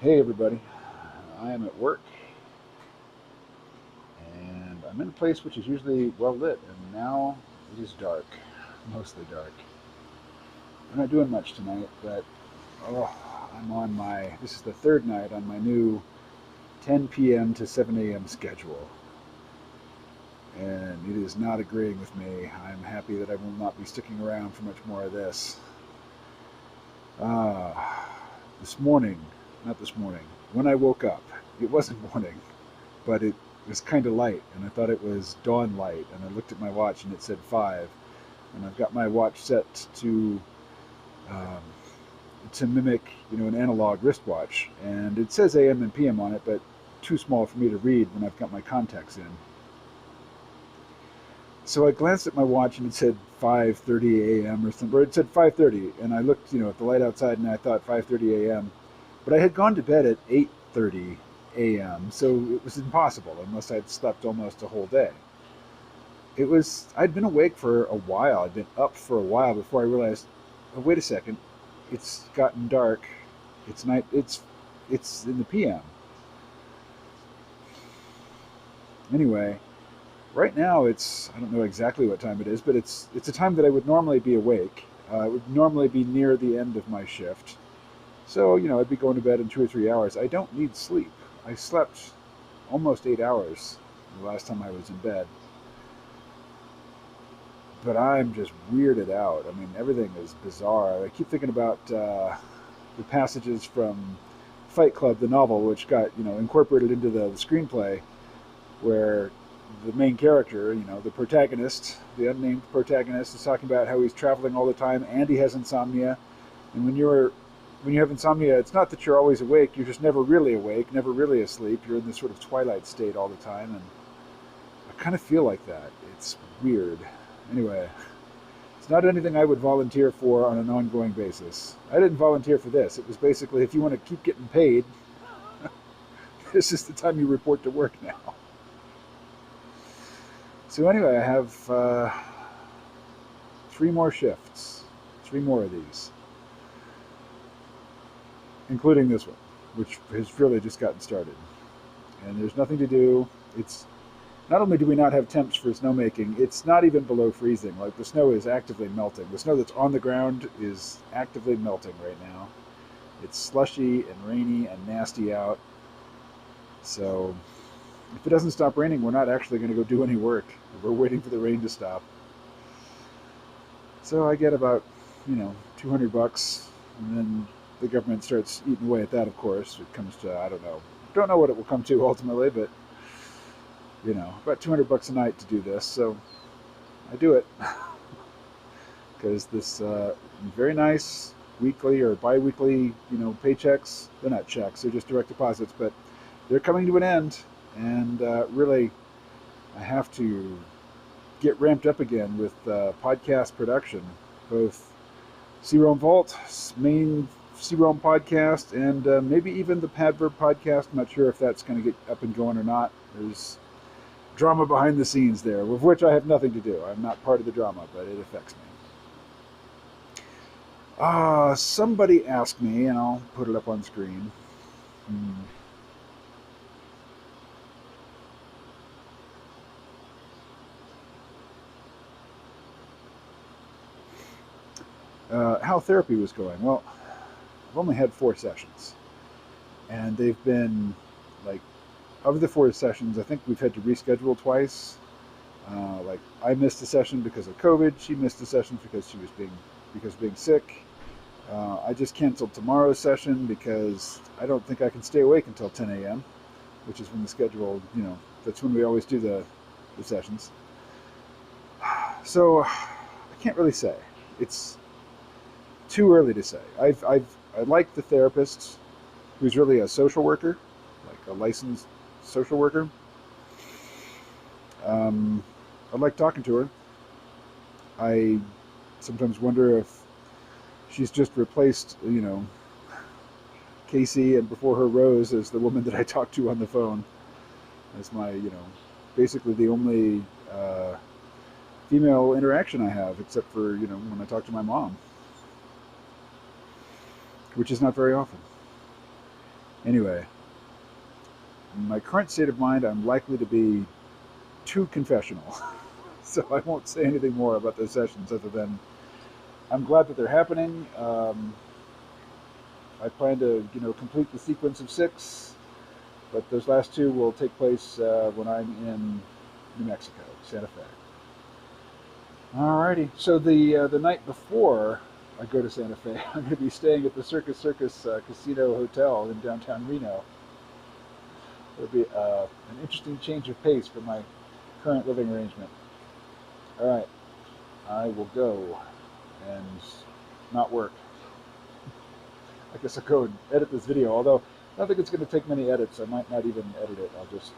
Hey everybody, I am at work and I'm in a place which is usually well lit and now it is dark, mostly dark. I'm not doing much tonight, but oh, this is the third night on my new 10 p.m. to 7 a.m. schedule and it is not agreeing with me. I'm happy that I will not be sticking around for much more of this. Uh, this morning, not this morning, when I woke up, it wasn't morning. But it was kind of light, and I thought it was dawn light. And I looked at my watch, and it said 5. And I've got my watch set um, to mimic, an analog wristwatch. And it says AM and PM on it, but too small for me to read when I've got my contacts in. So I glanced at my watch, and it said 5:30 a.m. or something. Or it said 5:30, and I looked, at the light outside, and I thought 5:30 a.m. But I had gone to bed at 8:30 a.m., so it was impossible unless I'd slept almost a whole day. I'd been awake for a while. I'd been up for a while before I realized, oh, wait a second, it's gotten dark. It's night. It's in the PM. Anyway, right now I don't know exactly what time it is, but it's a time that I would normally be awake. It would normally be near the end of my shift. So, I'd be going to bed in 2 or 3 hours. I don't need sleep. I slept almost 8 hours the last time I was in bed. But I'm just weirded out. I mean, everything is bizarre. I keep thinking about the passages from Fight Club, the novel, which got, incorporated into the screenplay, where the main character, the protagonist, the unnamed protagonist, is talking about how he's traveling all the time and he has insomnia. And when you have insomnia, it's not that you're always awake, you're just never really awake, never really asleep. You're in this sort of twilight state all the time, and I kind of feel like that. It's weird. Anyway, it's not anything I would volunteer for on an ongoing basis. I didn't volunteer for this. It was basically, if you want to keep getting paid, this is the time you report to work now. So anyway, I have 3 more shifts, 3 more of these, including this one, which has really just gotten started. And there's nothing to do. It's Not only do we not have temps for snowmaking, it's not even below freezing. Like, the snow is actively melting. The snow that's on the ground is actively melting right now. It's slushy and rainy and nasty out. So if it doesn't stop raining, we're not actually going to go do any work. We're waiting for the rain to stop. So I get about, $200, and then the government starts eating away at that, of course. It comes to, I don't know. Don't know what it will come to ultimately, but about $200 a night to do this, so I do it because this very nice weekly or bi-weekly, paychecks. They're not checks; they're just direct deposits, but they're coming to an end, and really, I have to get ramped up again with podcast production, both C-Rome Vault, main C-Rome podcast, and maybe even the Padverb podcast. I'm not sure if that's going to get up and going or not. There's drama behind the scenes there, with which I have nothing to do. I'm not part of the drama, but it affects me. Somebody asked me, and I'll put it up on screen. Hmm. How therapy was going. Well, I've only had 4 sessions, and they've been like, of the 4 sessions, I think we've had to reschedule twice. Like, I missed a session because of COVID. She missed a session because of being sick. I just canceled tomorrow's session because I don't think I can stay awake until 10 a.m., which is when the schedule, that's when we always do the sessions. So I can't really say. It's too early to say. I like the therapist, who's really a social worker, like a licensed social worker. I like talking to her. I sometimes wonder if she's just replaced, Casey, and before her Rose, as the woman that I talk to on the phone, as my, basically the only female interaction I have, except for, when I talk to my mom, which is not very often. Anyway, in my current state of mind, I'm likely to be too confessional. So I won't say anything more about those sessions other than I'm glad that they're happening. I plan to, complete the sequence of 6, but those last 2 will take place when I'm in New Mexico, Santa Fe. Alrighty. So the night before I go to Santa Fe, I'm going to be staying at the Circus Circus Casino Hotel in downtown Reno. It'll be an interesting change of pace from my current living arrangement. All right, I will go and not work. I guess I'll go and edit this video, although I don't think it's going to take many edits. I might not even edit it. I'll just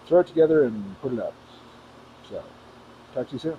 throw it together and put it up. So, talk to you soon.